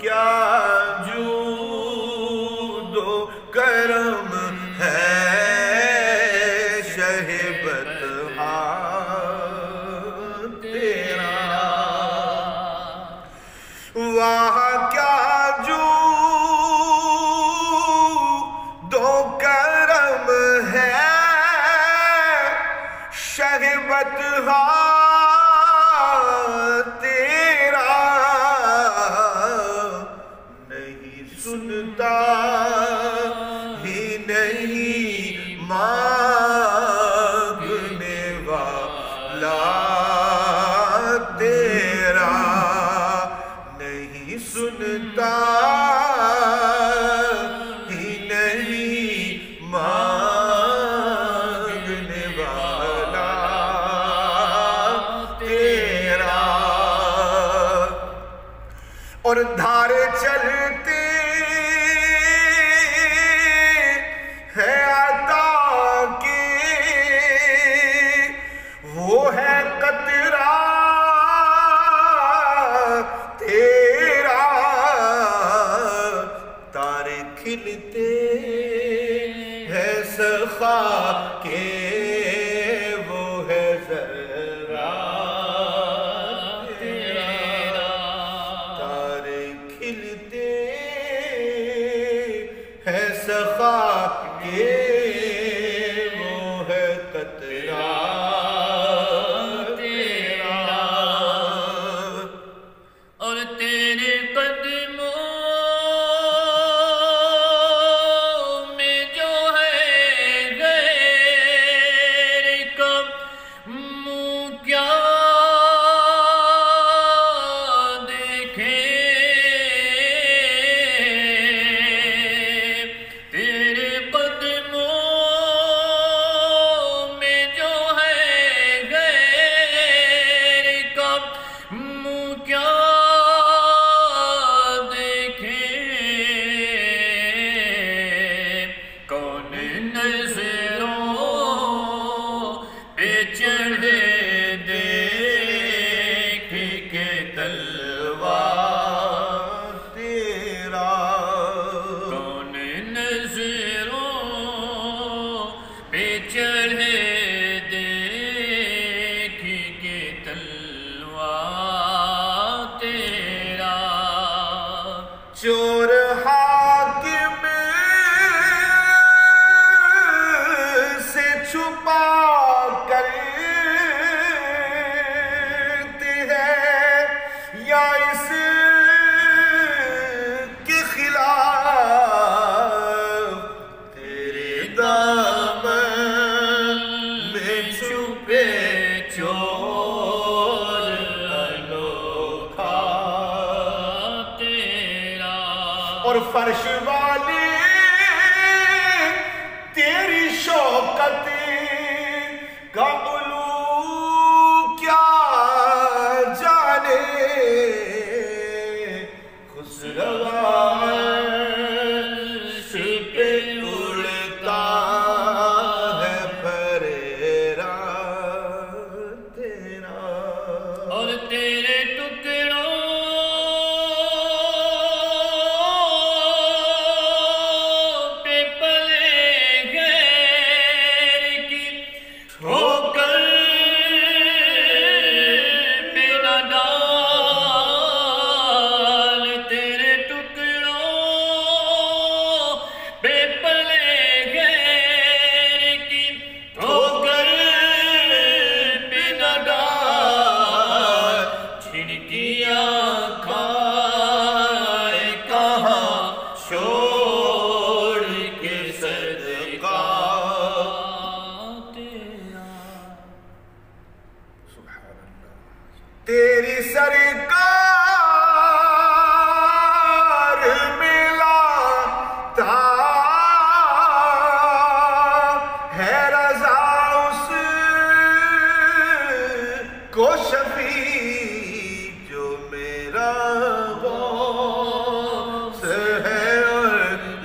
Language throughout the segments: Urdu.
کیا جود و کرم ہے شہ بطحا تیرا، وہاں کیا جود و کرم ہے شہ بطحا تیرا، نہیں سنتا ہی نہیں مانگنے والا تیرا، نہیں سنتا ہی نہیں مانگنے والا تیرا، اور دھارے چلتے ہے عطا کی، وہ ہے قطرہ تیرا، تارے کھلتے ہے سخا کے، وہ ہے ذرہ تیرا، تارے کھلتے ہے سخا کے، وہ ہے قطرہ تیرا، اور تیرے قدموں میں جو ہے غیر کا منہ کیا دیکھے، تیرے قدموں میں جو ہے غیر کا منہ کیا دیکھے، کون نظروں پہ چڑھے دیکھ کے تلوار تیرا، کون نظروں پہ چڑھے دیکھ کے تلوار تیرا، چور حاکم سے چھپا کرتے ہیں یا اس کے خلاف، تیرے دامن میں چھپے چور انوکھا تیرا، اور فرش والے تیری شوکت کا علو کیا جانے، خسروانش پہ اڑتا ہے پریرا تیرا، اور تیرے ٹکڑوں پہ پلے غیر کی ٹھوکر پہ نہ ڈال، تیرے ٹکڑوں پہ پلے غیر کی ٹھوکر پہ نہ ڈال، چھڑکیاں کھائے کہاں چھوڑ کے صدقہ تیرا، سبحان اللہ، تیری سرکار ملاتا ہے رضا اس کو شفیع جو میرا غوث ہے، اور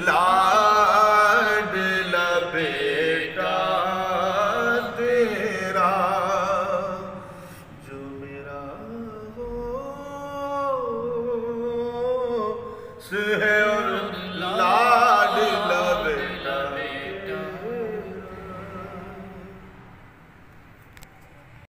لاڈلا بیٹا تیرا، جو میرا غوث ہے